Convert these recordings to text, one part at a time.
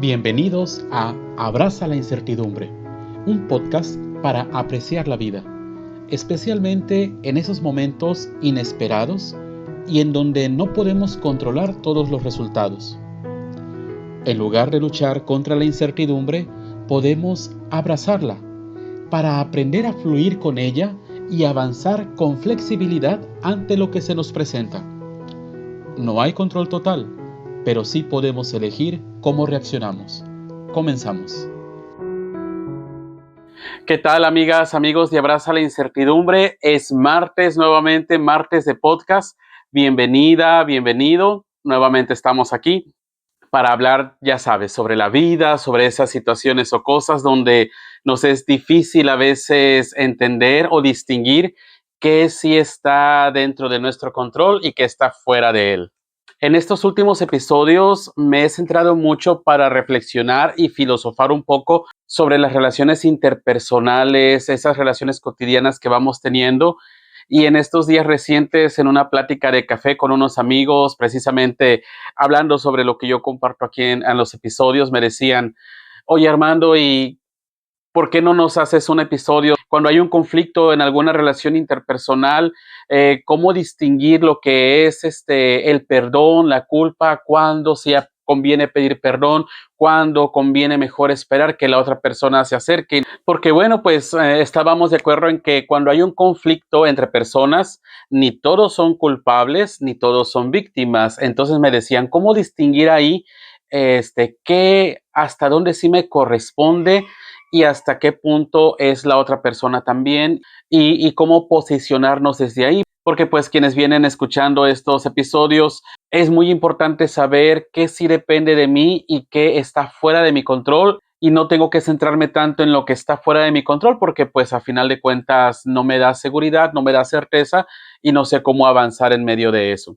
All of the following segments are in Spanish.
Bienvenidos a Abraza la incertidumbre, un podcast para apreciar la vida, especialmente en esos momentos inesperados y en donde no podemos controlar todos los resultados. En lugar de luchar contra la incertidumbre, podemos abrazarla para aprender a fluir con ella y avanzar con flexibilidad ante lo que se nos presenta. No hay control total, pero sí podemos elegir cómo reaccionamos. Comenzamos. ¿Qué tal, amigas, amigos de Abraza la Incertidumbre? Es martes nuevamente, martes de podcast. Bienvenida, bienvenido. Nuevamente estamos aquí para hablar, ya sabes, sobre la vida, sobre esas situaciones o cosas donde nos es difícil a veces entender o distinguir qué sí está dentro de nuestro control y qué está fuera de él. En estos últimos episodios me he centrado mucho para reflexionar y filosofar un poco sobre las relaciones interpersonales, esas relaciones cotidianas que vamos teniendo. Y en estos días recientes, en una plática de café con unos amigos, precisamente hablando sobre lo que yo comparto aquí en los episodios, me decían, oye Armando, ¿y por qué no nos haces un episodio cuando hay un conflicto en alguna relación interpersonal? ¿Cómo distinguir lo que es el perdón, la culpa, cuándo sí conviene pedir perdón, cuándo conviene mejor esperar que la otra persona se acerque? Porque bueno, pues estábamos de acuerdo en que cuando hay un conflicto entre personas, ni todos son culpables, ni todos son víctimas. Entonces me decían, ¿cómo distinguir ahí qué, hasta dónde sí me corresponde y hasta qué punto es la otra persona también y cómo posicionarnos desde ahí? Porque pues quienes vienen escuchando estos episodios, es muy importante saber qué sí depende de mí y qué está fuera de mi control, y no tengo que centrarme tanto en lo que está fuera de mi control porque pues a final de cuentas no me da seguridad, no me da certeza y no sé cómo avanzar en medio de eso.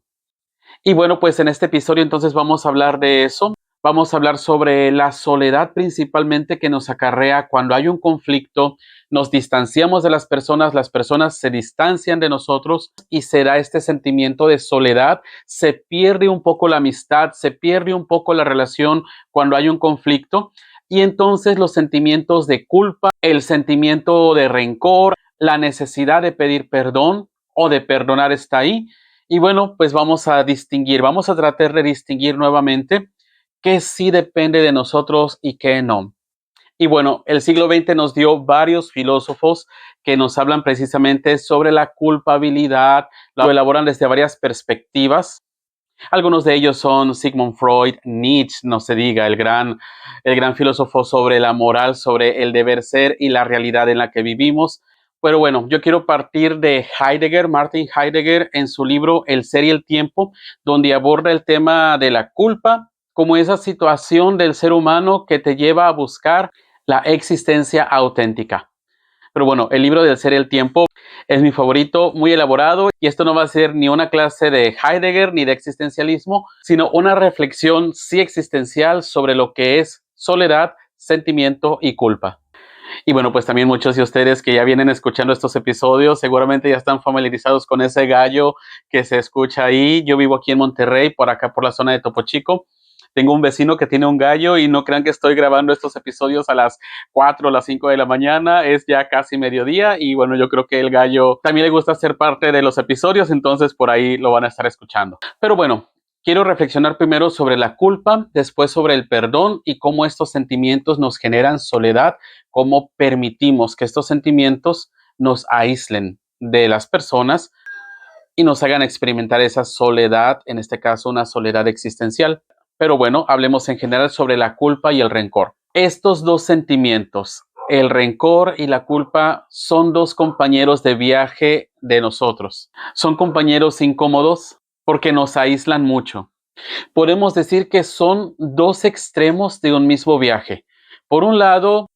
Y bueno, pues en este episodio entonces vamos a hablar de eso. Vamos a hablar sobre la soledad principalmente que nos acarrea cuando hay un conflicto, nos distanciamos de las personas se distancian de nosotros y se da este sentimiento de soledad, se pierde un poco la amistad, se pierde un poco la relación cuando hay un conflicto y entonces los sentimientos de culpa, el sentimiento de rencor, la necesidad de pedir perdón o de perdonar está ahí. Y bueno, pues vamos a tratar de distinguir nuevamente qué sí depende de nosotros y qué no. Y bueno, el siglo XX nos dio varios filósofos que nos hablan precisamente sobre la culpabilidad, lo elaboran desde varias perspectivas. Algunos de ellos son Sigmund Freud, Nietzsche, no se diga, el gran filósofo sobre la moral, sobre el deber ser y la realidad en la que vivimos. Pero bueno, yo quiero partir de Heidegger, Martin Heidegger, en su libro El ser y el tiempo, donde aborda el tema de la culpa como esa situación del ser humano que te lleva a buscar la existencia auténtica. Pero bueno, el libro del ser y el tiempo es mi favorito, muy elaborado, y esto no va a ser ni una clase de Heidegger ni de existencialismo, sino una reflexión sí existencial sobre lo que es soledad, sentimiento y culpa. Y bueno, pues también muchos de ustedes que ya vienen escuchando estos episodios seguramente ya están familiarizados con ese gallo que se escucha ahí. Yo vivo aquí en Monterrey, por acá por la zona de Topo Chico. Tengo un vecino que tiene un gallo y no crean que estoy grabando estos episodios a las 4 o las 5 de la mañana, es ya casi mediodía y bueno, yo creo que el gallo también le gusta ser parte de los episodios, entonces por ahí lo van a estar escuchando. Pero bueno, quiero reflexionar primero sobre la culpa, después sobre el perdón y cómo estos sentimientos nos generan soledad, cómo permitimos que estos sentimientos nos aíslen de las personas y nos hagan experimentar esa soledad, en este caso una soledad existencial. Pero bueno, hablemos en general sobre la culpa y el rencor. Estos dos sentimientos, el rencor y la culpa, son dos compañeros de viaje de nosotros. Son compañeros incómodos porque nos aíslan mucho. Podemos decir que son dos extremos de un mismo viaje. Por un lado,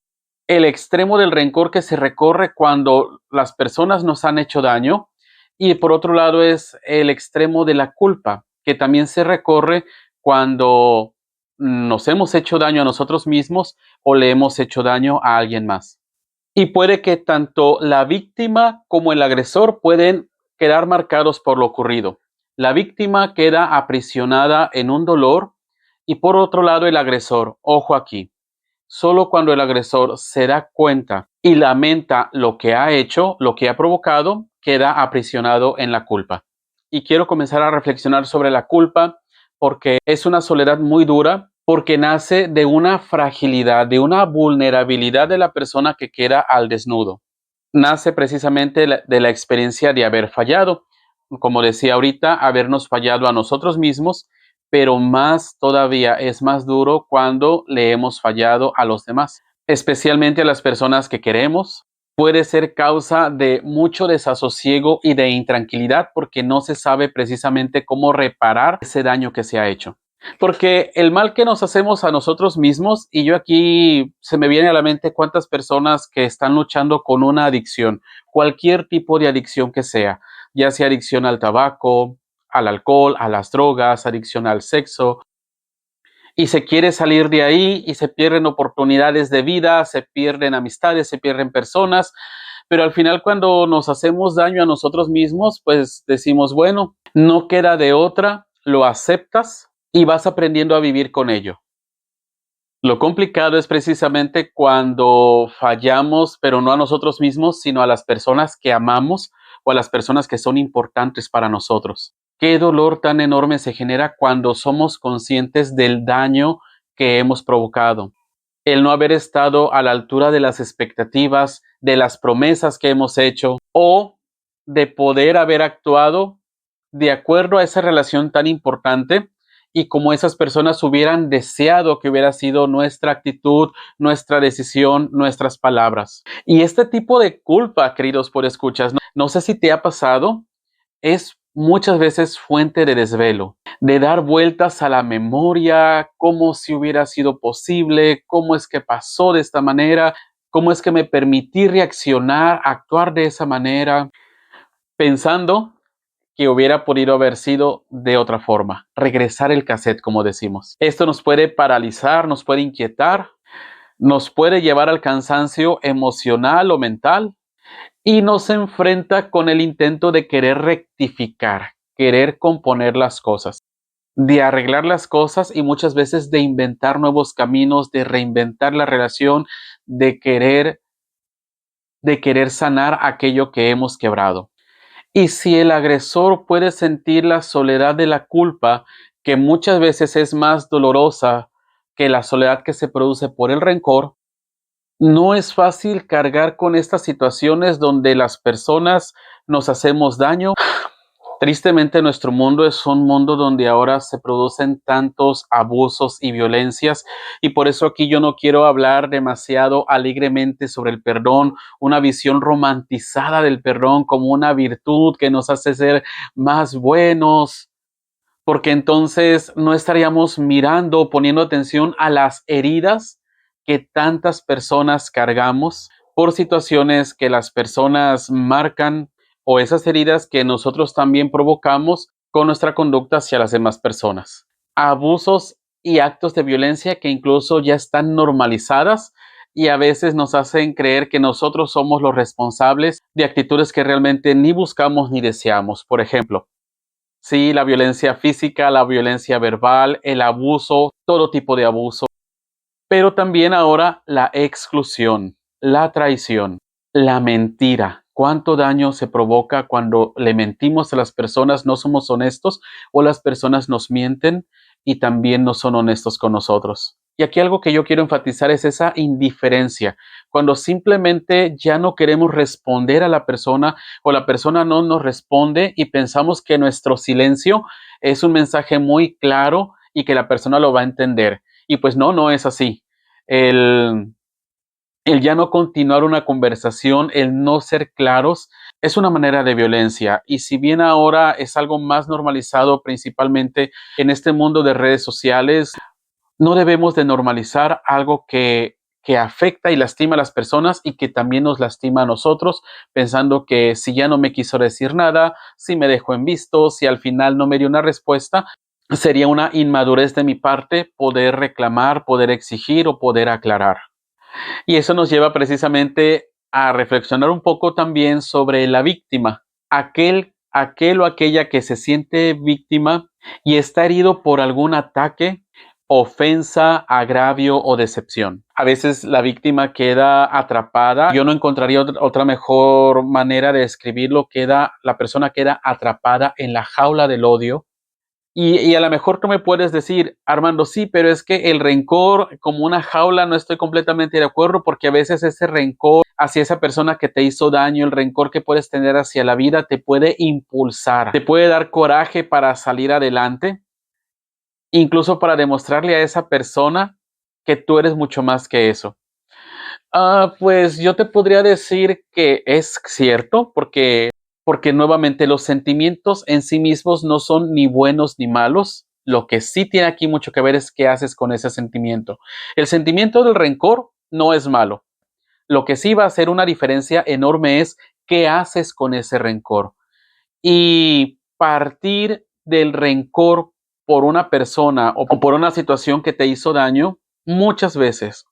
el extremo del rencor que se recorre cuando las personas nos han hecho daño, y por otro lado es el extremo de la culpa, que también se recorre cuando nos hemos hecho daño a nosotros mismos o le hemos hecho daño a alguien más. Y puede que tanto la víctima como el agresor pueden quedar marcados por lo ocurrido. La víctima queda aprisionada en un dolor Y por otro lado, el agresor, ojo aquí, solo cuando el agresor se da cuenta y lamenta lo que ha hecho, lo que ha provocado, queda aprisionado en la culpa. Y quiero comenzar a reflexionar sobre la culpa porque es una soledad muy dura, porque nace de una fragilidad, de una vulnerabilidad de la persona que queda al desnudo. Nace precisamente de la experiencia de haber fallado. Como decía ahorita, habernos fallado a nosotros mismos, pero más todavía es más duro cuando le hemos fallado a los demás, especialmente a las personas que queremos. Puede ser causa de mucho desasosiego y de intranquilidad porque no se sabe precisamente cómo reparar ese daño que se ha hecho. Porque el mal que nos hacemos a nosotros mismos, y yo aquí se me viene a la mente cuántas personas que están luchando con una adicción, cualquier tipo de adicción que sea, ya sea adicción al tabaco, al alcohol, a las drogas, adicción al sexo, y se quiere salir de ahí y se pierden oportunidades de vida, se pierden amistades, se pierden personas, pero al final cuando nos hacemos daño a nosotros mismos, pues decimos, bueno, no queda de otra, lo aceptas y vas aprendiendo a vivir con ello. Lo complicado es precisamente cuando fallamos, pero no a nosotros mismos, sino a las personas que amamos o a las personas que son importantes para nosotros. Qué dolor tan enorme se genera cuando somos conscientes del daño que hemos provocado. El no haber estado a la altura de las expectativas, de las promesas que hemos hecho o de poder haber actuado de acuerdo a esa relación tan importante y como esas personas hubieran deseado que hubiera sido nuestra actitud, nuestra decisión, nuestras palabras. Y este tipo de culpa, queridos por escuchas, no sé si te ha pasado, es muchas veces fuente de desvelo, de dar vueltas a la memoria, cómo si hubiera sido posible, cómo es que pasó de esta manera, cómo es que me permití reaccionar, actuar de esa manera, pensando que hubiera podido haber sido de otra forma, regresar el cassette, como decimos. Esto nos puede paralizar, nos puede inquietar, nos puede llevar al cansancio emocional o mental y nos enfrenta con el intento de querer rectificar, querer componer las cosas, de arreglar las cosas y muchas veces de inventar nuevos caminos, de reinventar la relación, de querer sanar aquello que hemos quebrado. Y si el agresor puede sentir la soledad de la culpa, que muchas veces es más dolorosa que la soledad que se produce por el rencor, no es fácil cargar con estas situaciones donde las personas nos hacemos daño. Tristemente, nuestro mundo es un mundo donde ahora se producen tantos abusos y violencias, y por eso aquí yo no quiero hablar demasiado alegremente sobre el perdón, una visión romantizada del perdón como una virtud que nos hace ser más buenos, porque entonces no estaríamos mirando, poniendo atención a las heridas que tantas personas cargamos por situaciones que las personas marcan o esas heridas que nosotros también provocamos con nuestra conducta hacia las demás personas. Abusos y actos de violencia que incluso ya están normalizadas y a veces nos hacen creer que nosotros somos los responsables de actitudes que realmente ni buscamos ni deseamos. Por ejemplo, sí, la violencia física, la violencia verbal, el abuso, todo tipo de abuso, pero también ahora la exclusión, la traición, la mentira. ¿Cuánto daño se provoca cuando le mentimos a las personas, no somos honestos o las personas nos mienten y también no son honestos con nosotros? Y aquí algo que yo quiero enfatizar es esa indiferencia, cuando simplemente ya no queremos responder a la persona o la persona no nos responde y pensamos que nuestro silencio es un mensaje muy claro y que la persona lo va a entender. Y pues no, no es así. El, el ya no continuar una conversación, el no ser claros, es una manera de violencia. Y si bien ahora es algo más normalizado, principalmente en este mundo de redes sociales, no debemos de normalizar algo que afecta y lastima a las personas y que también nos lastima a nosotros, pensando que si ya no me quiso decir nada, si me dejó en visto, si al final no me dio una respuesta, sería una inmadurez de mi parte poder reclamar, poder exigir o poder aclarar. Y eso nos lleva precisamente a reflexionar un poco también sobre la víctima, aquel o aquella que se siente víctima y está herido por algún ataque, ofensa, agravio o decepción. A veces la víctima queda atrapada. Yo no encontraría otra mejor manera de describirlo. La persona queda atrapada en la jaula del odio. Y a lo mejor tú me puedes decir, Armando, sí, pero es que el rencor como una jaula no estoy completamente de acuerdo, porque a veces ese rencor hacia esa persona que te hizo daño, el rencor que puedes tener hacia la vida, te puede impulsar, te puede dar coraje para salir adelante, incluso para demostrarle a esa persona que tú eres mucho más que eso. Pues yo te podría decir que es cierto, porque nuevamente los sentimientos en sí mismos no son ni buenos ni malos. Lo que sí tiene aquí mucho que ver es qué haces con ese sentimiento. El sentimiento del rencor no es malo. Lo que sí va a hacer una diferencia enorme es qué haces con ese rencor. Y partir del rencor por una persona o por una situación que te hizo daño, muchas veces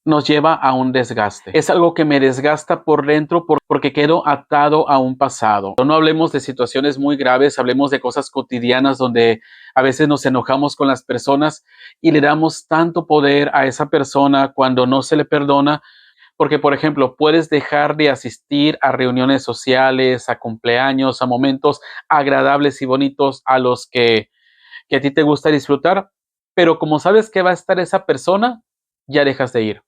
nos lleva a un desgaste. Es algo que me desgasta por dentro porque quedo atado a un pasado. No hablemos de situaciones muy graves, hablemos de cosas cotidianas donde a veces nos enojamos con las personas y le damos tanto poder a esa persona cuando no se le perdona. Porque, por ejemplo, puedes dejar de asistir a reuniones sociales, a cumpleaños, a momentos agradables y bonitos a los que a ti te gusta disfrutar, pero como sabes que va a estar esa persona, ya dejas de ir.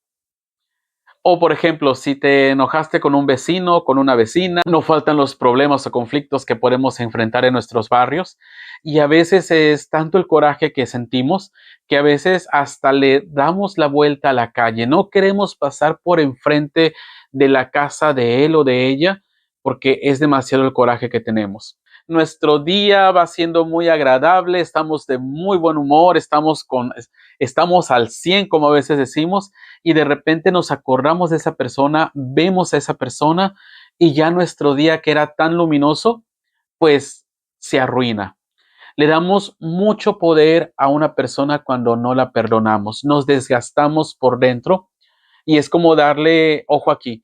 O, por ejemplo, si te enojaste con un vecino, con una vecina, no faltan los problemas o conflictos que podemos enfrentar en nuestros barrios. Y a veces es tanto el coraje que sentimos que a veces hasta le damos la vuelta a la calle. No queremos pasar por enfrente de la casa de él o de ella porque es demasiado el coraje que tenemos. Nuestro día va siendo muy agradable, estamos de muy buen humor, estamos al 100, como a veces decimos, y de repente nos acordamos de esa persona, vemos a esa persona y ya nuestro día que era tan luminoso, pues se arruina. Le damos mucho poder a una persona cuando no la perdonamos, nos desgastamos por dentro y es como darle, ojo aquí,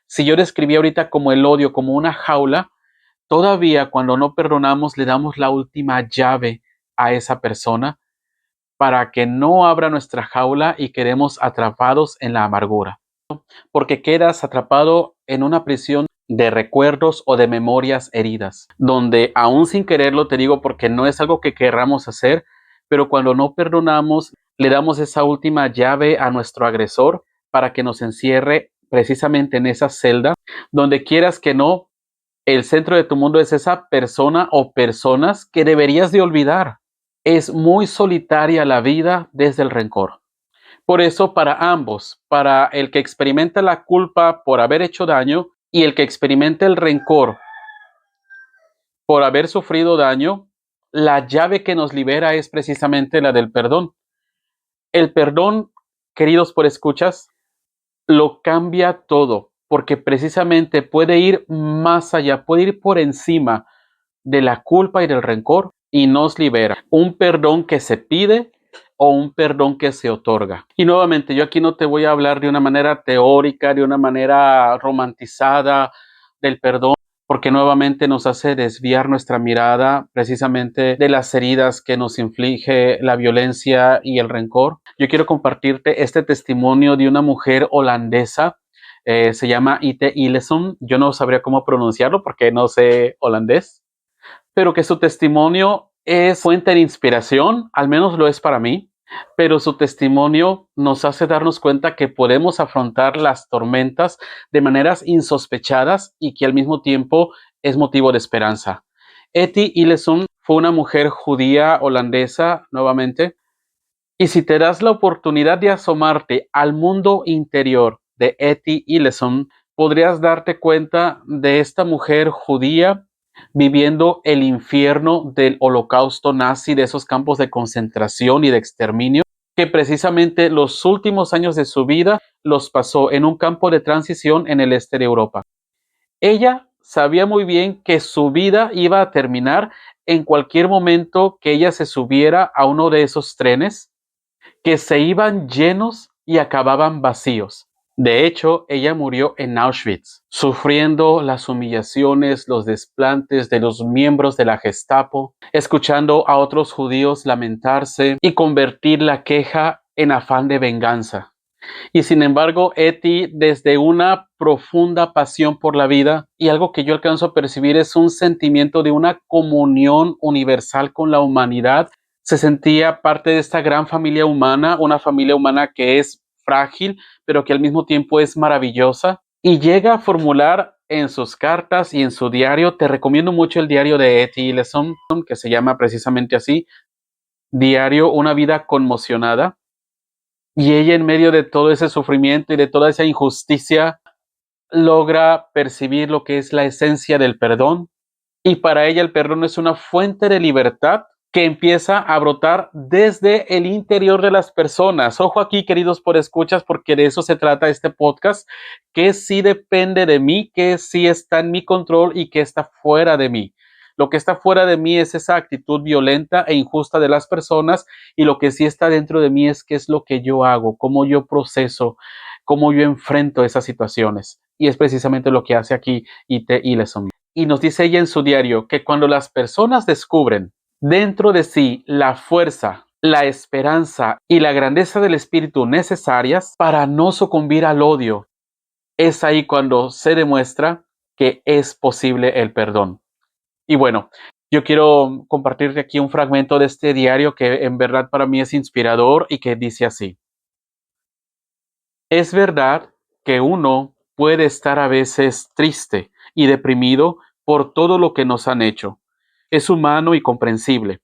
si yo describí ahorita como el odio, como una jaula, todavía cuando no perdonamos le damos la última llave a esa persona para que no abra nuestra jaula y quedemos atrapados en la amargura. Porque quedas atrapado en una prisión de recuerdos o de memorias heridas, donde aún sin quererlo, te digo porque no es algo que querramos hacer, pero cuando no perdonamos, le damos esa última llave a nuestro agresor para que nos encierre precisamente en esa celda, donde quieras que no, el centro de tu mundo es esa persona o personas que deberías de olvidar. Es muy solitaria la vida desde el rencor. Por eso, para ambos, para el que experimenta la culpa por haber hecho daño y el que experimenta el rencor por haber sufrido daño, la llave que nos libera es precisamente la del perdón. El perdón, queridos por escuchas, lo cambia todo, porque precisamente puede ir más allá, puede ir por encima de la culpa y del rencor y nos libera. Un perdón que se pide o un perdón que se otorga. Y nuevamente, yo aquí no te voy a hablar de una manera teórica, de una manera romantizada del perdón, porque nuevamente nos hace desviar nuestra mirada precisamente de las heridas que nos inflige la violencia y el rencor. Yo quiero compartirte este testimonio de una mujer holandesa. Se llama Ite Ileson. Yo no sabría cómo pronunciarlo porque no sé holandés, pero que su testimonio es fuente de inspiración, al menos lo es para mí, pero su testimonio nos hace darnos cuenta que podemos afrontar las tormentas de maneras insospechadas y que al mismo tiempo es motivo de esperanza. Etty Hillesum fue una mujer judía holandesa, nuevamente, y si te das la oportunidad de asomarte al mundo interior de Etty Hillesum, podrías darte cuenta de esta mujer judía viviendo el infierno del holocausto nazi, de esos campos de concentración y de exterminio, que precisamente los últimos años de su vida los pasó en un campo de transición en el este de Europa. Ella sabía muy bien que su vida iba a terminar en cualquier momento que ella se subiera a uno de esos trenes que se iban llenos y acababan vacíos. De hecho, ella murió en Auschwitz, sufriendo las humillaciones, los desplantes de los miembros de la Gestapo, escuchando a otros judíos lamentarse y convertir la queja en afán de venganza. Y sin embargo, Etty, desde una profunda pasión por la vida, y algo que yo alcanzo a percibir es un sentimiento de una comunión universal con la humanidad, se sentía parte de esta gran familia humana, una familia humana que es frágil, pero que al mismo tiempo es maravillosa, y llega a formular en sus cartas y en su diario, te recomiendo mucho el diario de Etty Hillesum, que se llama precisamente así, Diario Una vida conmocionada. Y ella en medio de todo ese sufrimiento y de toda esa injusticia logra percibir lo que es la esencia del perdón. Y para ella el perdón es una fuente de libertad que empieza a brotar desde el interior de las personas. Ojo aquí, queridos por escuchas, porque de eso se trata este podcast, que sí depende de mí, que sí está en mi control y que está fuera de mí. Lo que está fuera de mí es esa actitud violenta e injusta de las personas, y lo que sí está dentro de mí es qué es lo que yo hago, cómo yo proceso, cómo yo enfrento esas situaciones. Y es precisamente lo que hace aquí Ite Hillesum. Y nos dice ella en su diario que cuando las personas descubren dentro de sí la fuerza, la esperanza y la grandeza del espíritu necesarias para no sucumbir al odio, es ahí cuando se demuestra que es posible el perdón. Y bueno, yo quiero compartirte aquí un fragmento de este diario que en verdad para mí es inspirador y que dice así: es verdad que uno puede estar a veces triste y deprimido por todo lo que nos han hecho. Es humano y comprensible.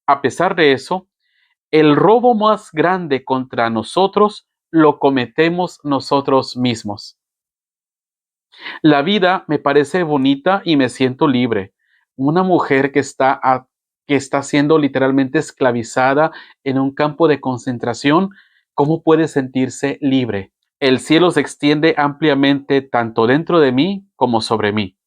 A pesar de eso, el robo más grande contra nosotros lo cometemos nosotros mismos. La vida me parece bonita y me siento libre. Una mujer que está siendo literalmente esclavizada en un campo de concentración, ¿cómo puede sentirse libre? El cielo se extiende ampliamente tanto dentro de mí como sobre mí.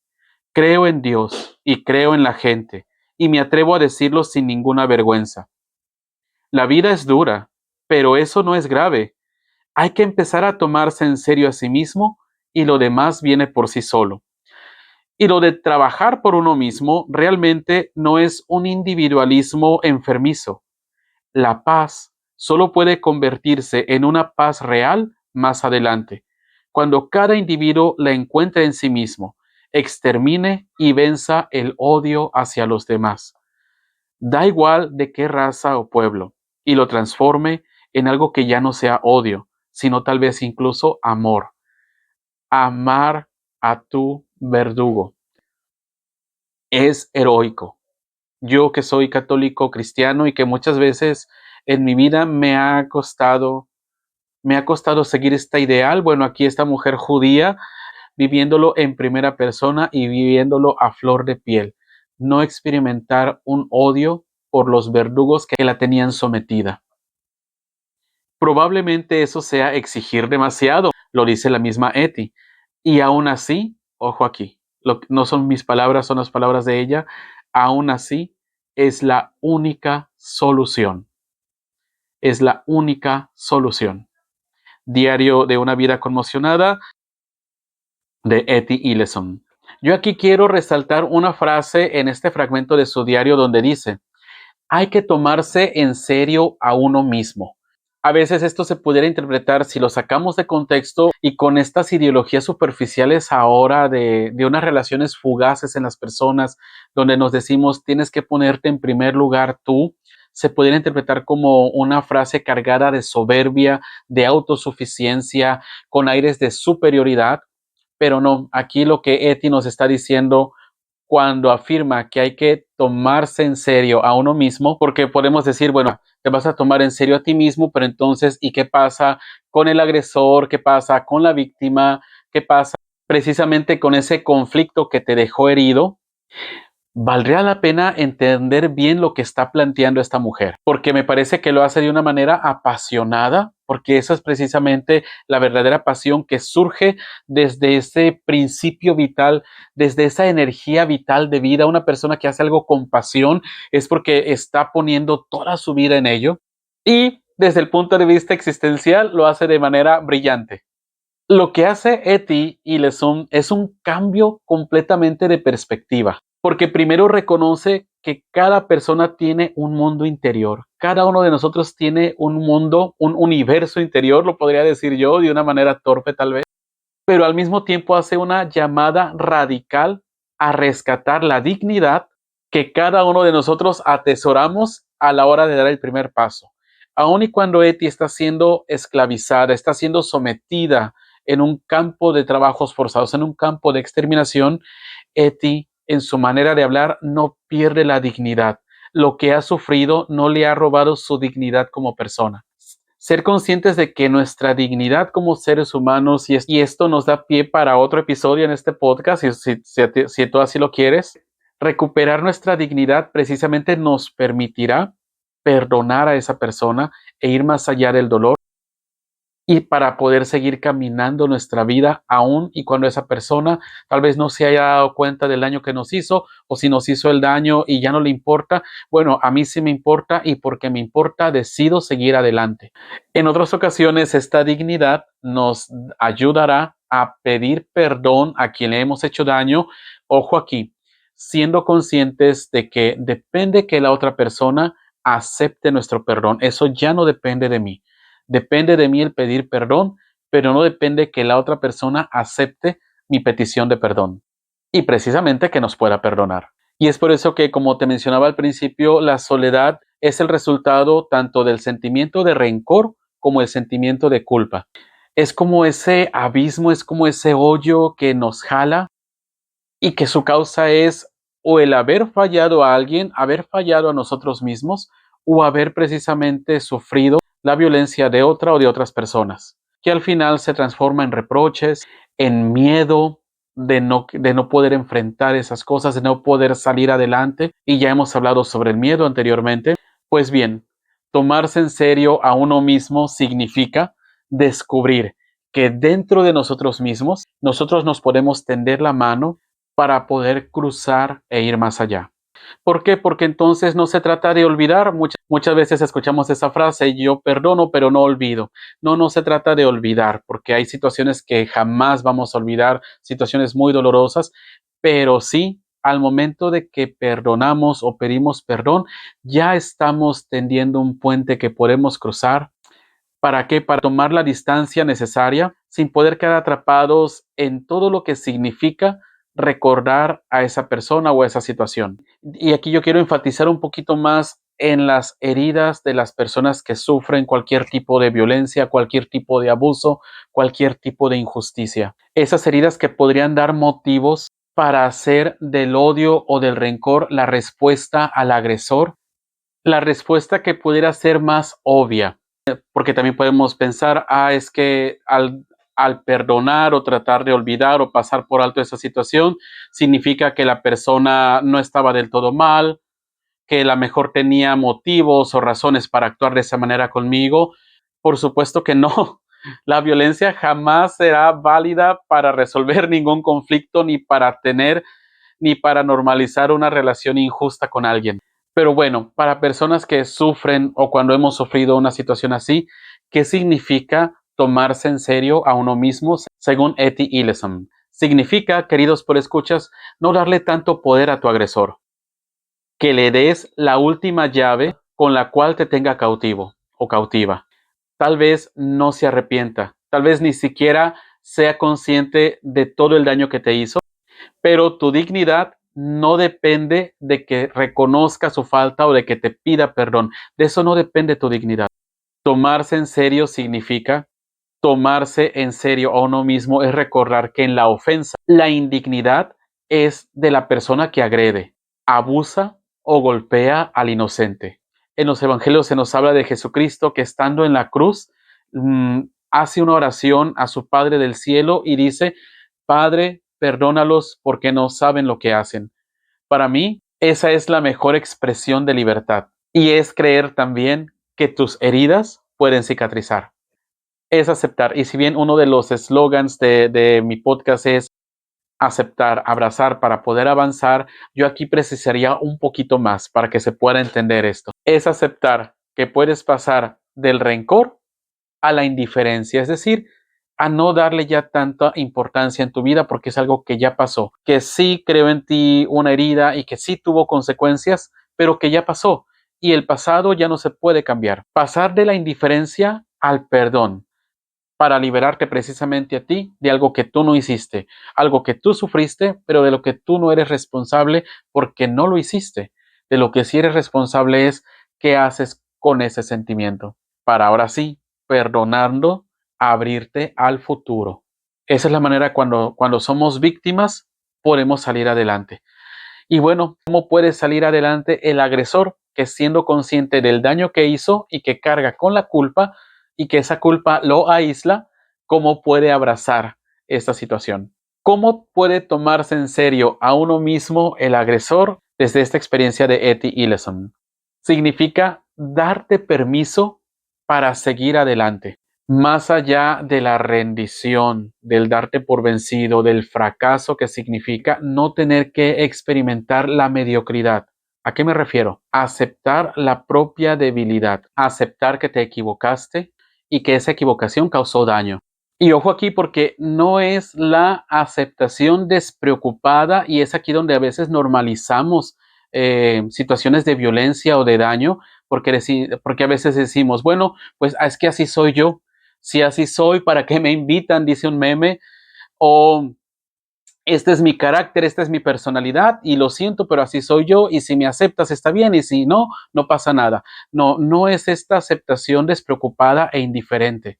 Creo en Dios y creo en la gente, y me atrevo a decirlo sin ninguna vergüenza. La vida es dura, pero eso no es grave. Hay que empezar a tomarse en serio a sí mismo y lo demás viene por sí solo. Y lo de trabajar por uno mismo realmente no es un individualismo enfermizo. La paz solo puede convertirse en una paz real más adelante, cuando cada individuo la encuentre en sí mismo, extermine y venza el odio hacia los demás. Da igual de qué raza o pueblo, y lo transforme en algo que ya no sea odio, sino tal vez incluso amor. Amar a tu verdugo es heroico. Yo que soy católico cristiano y que muchas veces en mi vida me ha costado seguir este ideal. Bueno, aquí esta mujer judía viviéndolo en primera persona y viviéndolo a flor de piel. No experimentar un odio por los verdugos que la tenían sometida. Probablemente eso sea exigir demasiado, lo dice la misma Etty. Y aún así, ojo aquí, no son mis palabras, son las palabras de ella, aún así es la única solución. Es la única solución. Diario de una vida conmocionada de Etty Hillesum. Yo aquí quiero resaltar una frase en este fragmento de su diario donde dice: hay que tomarse en serio a uno mismo. A veces esto se pudiera interpretar, si lo sacamos de contexto y con estas ideologías superficiales ahora de unas relaciones fugaces en las personas, donde nos decimos tienes que ponerte en primer lugar tú, se pudiera interpretar como una frase cargada de soberbia, de autosuficiencia, con aires de superioridad. Pero no, aquí lo que Etty nos está diciendo cuando afirma que hay que tomarse en serio a uno mismo, porque podemos decir, bueno, te vas a tomar en serio a ti mismo, pero entonces, ¿y qué pasa con el agresor? ¿Qué pasa con la víctima? ¿Qué pasa precisamente con ese conflicto que te dejó herido? Valdría la pena entender bien lo que está planteando esta mujer, porque me parece que lo hace de una manera apasionada, porque esa es precisamente la verdadera pasión que surge desde ese principio vital, desde esa energía vital de vida. Una persona que hace algo con pasión es porque está poniendo toda su vida en ello, y desde el punto de vista existencial lo hace de manera brillante. Lo que hace Eti y Lesum es un cambio completamente de perspectiva, porque primero reconoce que cada persona tiene un mundo interior. Cada uno de nosotros tiene un mundo, un universo interior, lo podría decir yo de una manera torpe tal vez, pero al mismo tiempo hace una llamada radical a rescatar la dignidad que cada uno de nosotros atesoramos a la hora de dar el primer paso. Aun y cuando Eti está siendo esclavizada, está siendo sometida en un campo de trabajos forzados, en un campo de exterminación, Eti, en su manera de hablar, no pierde la dignidad. Lo que ha sufrido no le ha robado su dignidad como persona. Ser conscientes de que nuestra dignidad como seres humanos, y esto nos da pie para otro episodio en este podcast, si tú así lo quieres, recuperar nuestra dignidad precisamente nos permitirá perdonar a esa persona e ir más allá del dolor y para poder seguir caminando nuestra vida aún y cuando esa persona tal vez no se haya dado cuenta del daño que nos hizo, o si nos hizo el daño y ya no le importa, bueno, a mí sí me importa, y porque me importa decido seguir adelante. En otras ocasiones esta dignidad nos ayudará a pedir perdón a quien le hemos hecho daño. Ojo aquí, siendo conscientes de que depende que la otra persona acepte nuestro perdón. Eso ya no depende de mí. Depende de mí el pedir perdón, pero no depende que la otra persona acepte mi petición de perdón y precisamente que nos pueda perdonar. Y es por eso que, como te mencionaba al principio, la soledad es el resultado tanto del sentimiento de rencor como el sentimiento de culpa. Es como ese abismo, es como ese hoyo que nos jala y que su causa es o el haber fallado a alguien, haber fallado a nosotros mismos, o haber precisamente sufrido la violencia de otra o de otras personas, que al final se transforma en reproches, en miedo de no poder enfrentar esas cosas, de no poder salir adelante. Y ya hemos hablado sobre el miedo anteriormente. Pues bien, tomarse en serio a uno mismo significa descubrir que dentro de nosotros mismos, nosotros nos podemos tender la mano para poder cruzar e ir más allá. ¿Por qué? Porque entonces no se trata de olvidar. Muchas veces escuchamos esa frase, yo perdono, pero no olvido. No, no se trata de olvidar, porque hay situaciones que jamás vamos a olvidar, situaciones muy dolorosas, pero sí, al momento de que perdonamos o pedimos perdón, ya estamos tendiendo un puente que podemos cruzar. ¿Para qué? Para tomar la distancia necesaria sin poder quedar atrapados en todo lo que significa recordar a esa persona o a esa situación. Y aquí yo quiero enfatizar un poquito más en las heridas de las personas que sufren cualquier tipo de violencia, cualquier tipo de abuso, cualquier tipo de injusticia. Esas heridas que podrían dar motivos para hacer del odio o del rencor la respuesta al agresor, la respuesta que pudiera ser más obvia, porque también podemos pensar, es que al perdonar o tratar de olvidar o pasar por alto esa situación, significa que la persona no estaba del todo mal, que la mejor tenía motivos o razones para actuar de esa manera conmigo. Por supuesto que no. La violencia jamás será válida para resolver ningún conflicto, ni para normalizar una relación injusta con alguien. Pero bueno, para personas que sufren o cuando hemos sufrido una situación así, ¿qué significa tomarse en serio a uno mismo según Eti Ileson? Significa, queridos por escuchas, no darle tanto poder a tu agresor, que le des la última llave con la cual te tenga cautivo o cautiva. Tal vez no se arrepienta, tal vez ni siquiera sea consciente de todo el daño que te hizo, pero tu dignidad no depende de que reconozca su falta o de que te pida perdón. De eso no depende tu dignidad. Tomarse en serio significa tomarse en serio a uno mismo, es recordar que en la ofensa, la indignidad es de la persona que agrede, abusa o golpea al inocente. En los evangelios se nos habla de Jesucristo que estando en la cruz, hace una oración a su Padre del cielo y dice: Padre, perdónalos porque no saben lo que hacen. Para mí, esa es la mejor expresión de libertad, y es creer también que tus heridas pueden cicatrizar. Es aceptar. Y si bien uno de los eslogans de mi podcast es aceptar, abrazar para poder avanzar, yo aquí precisaría un poquito más para que se pueda entender esto. Es aceptar que puedes pasar del rencor a la indiferencia, es decir, a no darle ya tanta importancia en tu vida porque es algo que ya pasó, que sí creó en ti una herida y que sí tuvo consecuencias, pero que ya pasó y el pasado ya no se puede cambiar. Pasar de la indiferencia al perdón para liberarte precisamente a ti de algo que tú no hiciste, algo que tú sufriste, pero de lo que tú no eres responsable porque no lo hiciste. De lo que sí eres responsable es qué haces con ese sentimiento, para ahora sí, perdonando, abrirte al futuro. Esa es la manera cuando somos víctimas, podemos salir adelante. Y bueno, ¿cómo puede salir adelante el agresor que siendo consciente del daño que hizo y que carga con la culpa y que esa culpa lo aísla? ¿Cómo puede abrazar esta situación? ¿Cómo puede tomarse en serio a uno mismo el agresor desde esta experiencia de Etty Hillesum? Significa darte permiso para seguir adelante. Más allá de la rendición, del darte por vencido, del fracaso que significa no tener que experimentar la mediocridad. ¿A qué me refiero? Aceptar la propia debilidad, aceptar que te equivocaste y que esa equivocación causó daño. Y ojo aquí porque no es la aceptación despreocupada y es aquí donde a veces normalizamos situaciones de violencia o de daño porque a veces decimos, bueno, pues es que así soy yo. Si así soy, ¿para qué me invitan? Dice un meme. O este es mi carácter, esta es mi personalidad y lo siento, pero así soy yo y si me aceptas está bien y si no, no pasa nada. No, no es esta aceptación despreocupada e indiferente.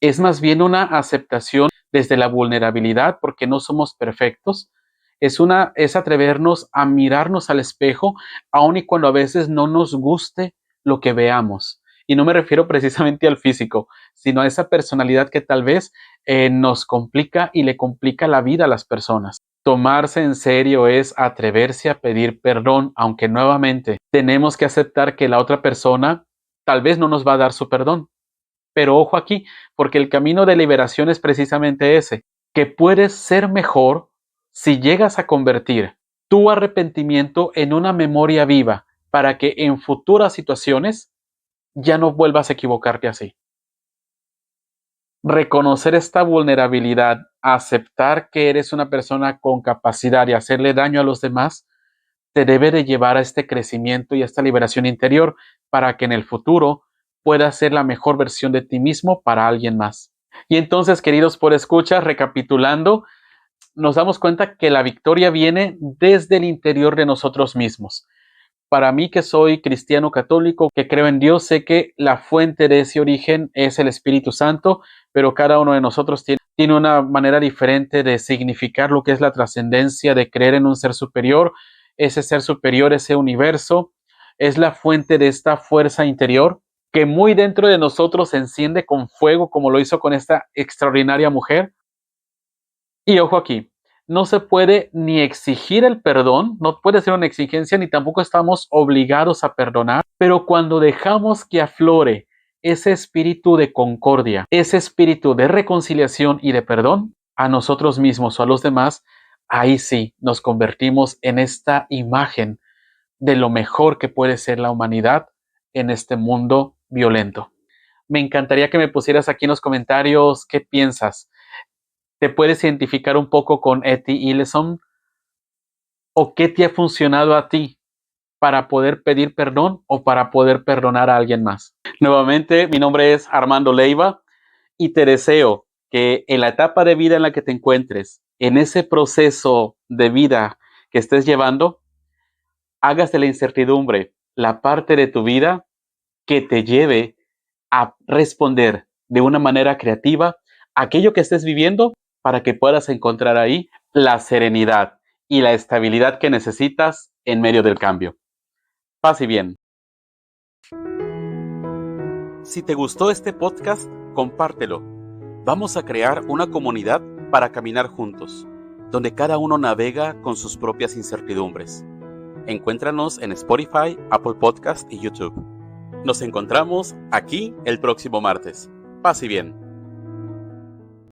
Es más bien una aceptación desde la vulnerabilidad porque no somos perfectos. Es atrevernos a mirarnos al espejo, aun y cuando a veces no nos guste lo que veamos. Y no me refiero precisamente al físico, sino a esa personalidad que tal vez nos complica y le complica la vida a las personas. Tomarse en serio es atreverse a pedir perdón, aunque nuevamente tenemos que aceptar que la otra persona tal vez no nos va a dar su perdón. Pero ojo aquí, porque el camino de liberación es precisamente ese, que puedes ser mejor si llegas a convertir tu arrepentimiento en una memoria viva para que en futuras situaciones ya no vuelvas a equivocarte así. Reconocer esta vulnerabilidad, aceptar que eres una persona con capacidad de hacerle daño a los demás, te debe de llevar a este crecimiento y a esta liberación interior para que en el futuro puedas ser la mejor versión de ti mismo para alguien más. Y entonces, queridos por escucha, recapitulando, nos damos cuenta que la victoria viene desde el interior de nosotros mismos. Para mí que soy cristiano católico, que creo en Dios, sé que la fuente de ese origen es el Espíritu Santo, pero cada uno de nosotros tiene una manera diferente de significar lo que es la trascendencia, de creer en un ser superior. Ese ser superior, ese universo, es la fuente de esta fuerza interior que muy dentro de nosotros se enciende con fuego, como lo hizo con esta extraordinaria mujer. Y ojo aquí, no se puede ni exigir el perdón, no puede ser una exigencia, ni tampoco estamos obligados a perdonar, pero cuando dejamos que aflore ese espíritu de concordia, ese espíritu de reconciliación y de perdón a nosotros mismos o a los demás, ahí sí nos convertimos en esta imagen de lo mejor que puede ser la humanidad en este mundo violento. Me encantaría que me pusieras aquí en los comentarios qué piensas. ¿Te puedes identificar un poco con Etty Hillesum? ¿O qué te ha funcionado a ti para poder pedir perdón o para poder perdonar a alguien más? Nuevamente, mi nombre es Armando Leiva y te deseo que en la etapa de vida en la que te encuentres, en ese proceso de vida que estés llevando, hagas de la incertidumbre la parte de tu vida que te lleve a responder de una manera creativa aquello que estés viviendo para que puedas encontrar ahí la serenidad y la estabilidad que necesitas en medio del cambio. Paz y bien. Si te gustó este podcast, compártelo. Vamos a crear una comunidad para caminar juntos, donde cada uno navega con sus propias incertidumbres. Encuéntranos en Spotify, Apple Podcast y YouTube. Nos encontramos aquí el próximo martes. Paz y bien.